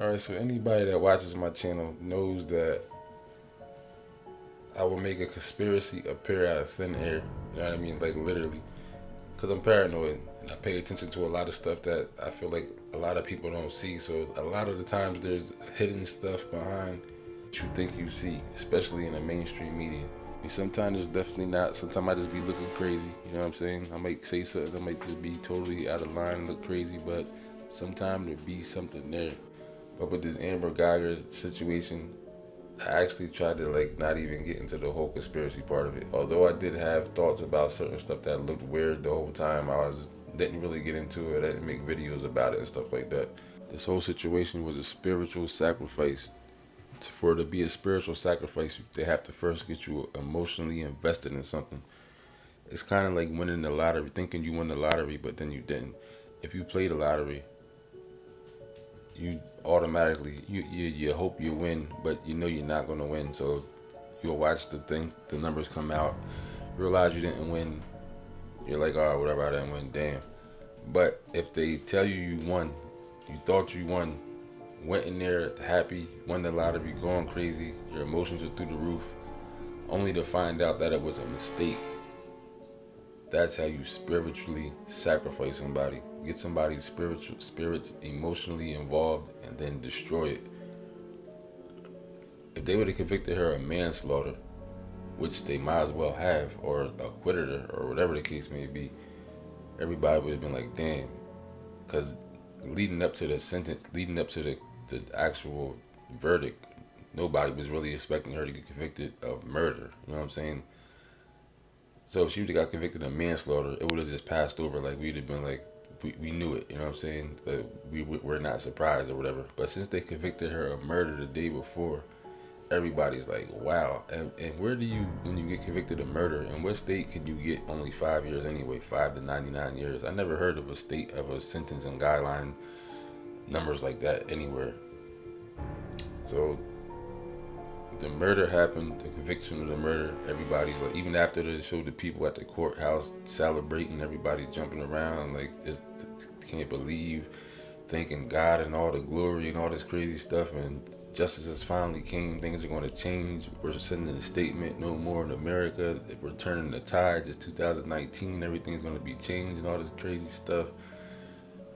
Alright, so anybody that watches my channel knows that I will make a conspiracy appear out of thin air. You know what I mean? Like literally. Because I'm paranoid and I pay attention to a lot of stuff that I feel like a lot of people don't see. So a lot of the times there's hidden stuff behind what you think you see, especially in the mainstream media. Sometimes it's definitely not. Sometimes I just be looking crazy. You know what I'm saying? I might say something. I might just be totally out of line and look crazy. But sometimes there be something there. But with this Amber Guyger situation, I actually tried to like not even get into the whole conspiracy part of it. Although I did have thoughts about certain stuff that looked weird the whole time, didn't really get into it. I didn't make videos about it and stuff like that. This whole situation was a spiritual sacrifice. For it to be a spiritual sacrifice, they have to first get you emotionally invested in something. It's kind of like winning the lottery, thinking you won the lottery, but then you didn't. If you play the lottery, you automatically you hope you win, but you know you're not gonna win. So you'll watch the numbers come out, realize you didn't win. You're like, oh, whatever, I didn't win, damn. But if they tell you you won, you thought you won, went in there happy, won the lottery, going crazy, your emotions are through the roof, only to find out that it was a mistake. That's how you spiritually sacrifice somebody. Get somebody's spiritual spirits emotionally involved and then destroy it. If they would have convicted her of manslaughter, which they might as well have, or acquitted her, or whatever the case may be, everybody would have been like, damn. Because leading up to the sentence, leading up to the actual verdict, nobody was really expecting her to get convicted of murder. You know what I'm saying? So if she would have got convicted of manslaughter, it would have just passed over. Like we'd have been like, we knew it. You know what I'm saying? We're not surprised or whatever. But since they convicted her of murder the day before, everybody's like, wow. And where do you, when you get convicted of murder, in what state can you get only 5 years anyway? 5 to 99 years. I never heard of a state of a sentence and guideline numbers like that anywhere. So the murder happened, the conviction of the murder, everybody's like, even after they showed the people at the courthouse celebrating, everybody's jumping around like, just can't believe, thanking God and all the glory and all this crazy stuff, and justice has finally came, things are going to change, we're sending a statement, no more in America, we're turning the tides, it's 2019, everything's going to be changed and all this crazy stuff.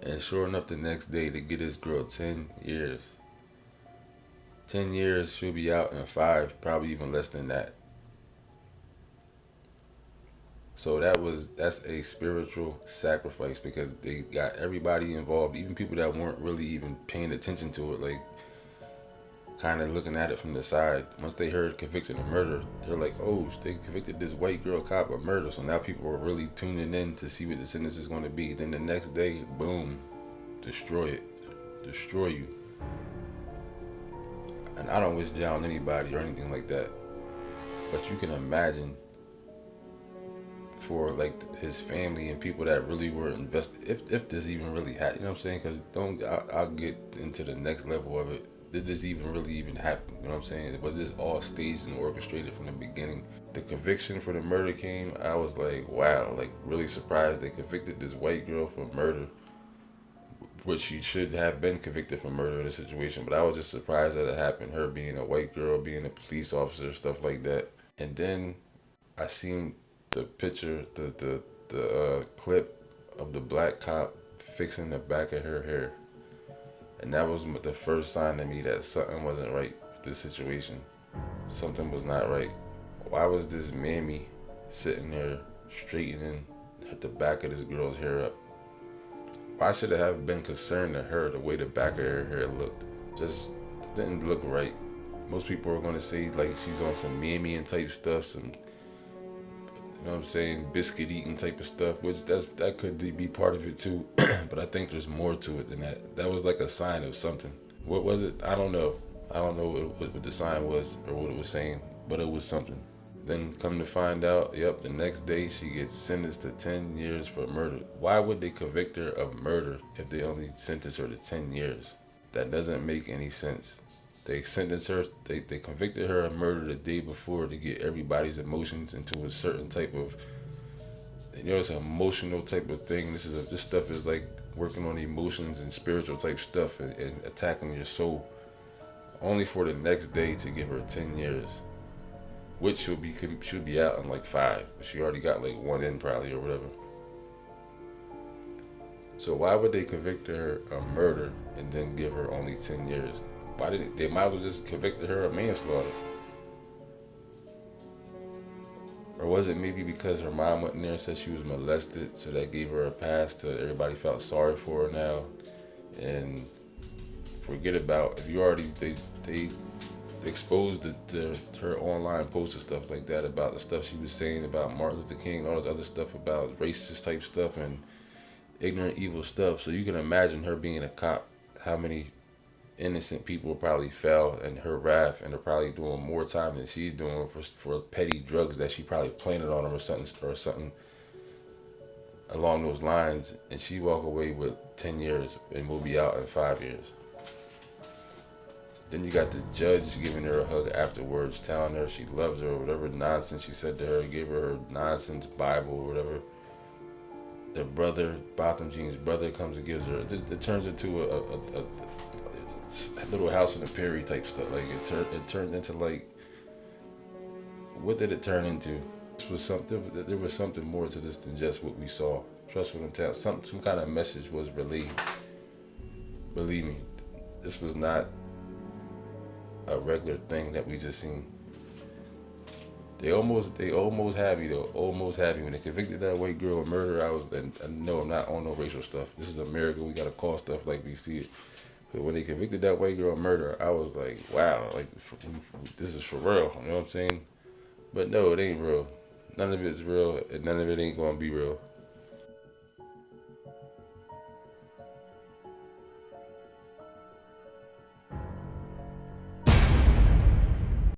And sure enough, the next day they get this girl 10 years. 10 years, she'll be out in 5, probably even less than that. So that's a spiritual sacrifice, because they got everybody involved, even people that weren't really even paying attention to it, like kind of looking at it from the side. Once they heard convicted of murder, they're like, oh, they convicted this white girl cop of murder. So now people are really tuning in to see what the sentence is going to be. Then the next day, boom, destroy it, destroy you. And I don't wish down anybody or anything like that, but you can imagine for like his family and people that really were invested, if this even really happened, you know what I'm saying? Because I'll get into the next level of it. Did this even really even happen? You know what I'm saying? Was this all staged and orchestrated from the beginning? The conviction for the murder came, I was like, wow, like really surprised they convicted this white girl for murder, which she should have been convicted for murder in this situation. But I was just surprised that it happened. Her being a white girl, being a police officer, stuff like that. And then I seen the picture, the clip of the black cop fixing the back of her hair. And that was the first sign to me that something wasn't right with this situation. Something was not right. Why was this mammy sitting there straightening the back of this girl's hair up? Why should it have been concerned to her the way the back of her hair looked? Just didn't look right. Most people are going to say like she's on some mammy and type stuff, some, you know what I'm saying, biscuit eating type of stuff, which that could be part of it too. But I think there's more to it than that. That was like a sign of something. What was it? I don't know. I don't know what the sign was or what it was saying, but it was something. Then come to find out, yep, the next day she gets sentenced to 10 years for murder. Why would they convict her of murder if they only sentence her to 10 years? That doesn't make any sense. They sentenced her, they convicted her of murder the day before to get everybody's emotions into a certain type of It's an emotional type of thing. This stuff is like working on emotions and spiritual type stuff and attacking your soul. Only for the next day to give her 10 years, which she'll be out in like 5. But she already got like 1 in probably or whatever. So why would they convict her of murder and then give her only 10 years? Why didn't they? Might as well just convicted her of manslaughter. Or was it maybe because her mom went in there and said she was molested, so that gave her a pass to everybody felt sorry for her now? And forget about if you already they exposed her online posts and stuff like that about the stuff she was saying about Martin Luther King, all this other stuff about racist type stuff and ignorant evil stuff. So you can imagine her being a cop, how many innocent people probably fell in her wrath and are probably doing more time than she's doing for petty drugs that she probably planted on them or something along those lines, and she walk away with 10 years and will be out in 5 years. Then you got the judge giving her a hug afterwards, telling her she loves her or whatever nonsense she said to her, gave her nonsense Bible or whatever. The brother, Botham Jean's brother, comes and gives her, it turns into a Little House on the Prairie type stuff. Like it turned into like, what did it turn into? There was something more to this than just what we saw. Trust what I'm telling. Some kind of message was relayed. Believe me, this was not a regular thing that we just seen. They almost had me though. Almost had me when they convicted that white girl of murder. No, I'm not on no racial stuff. This is America. We gotta call stuff like we see it. But when they convicted that white girl of murder, I was like, wow, like this is for real. You know what I'm saying? But no, it ain't real. None of it's real, and none of it ain't gonna be real.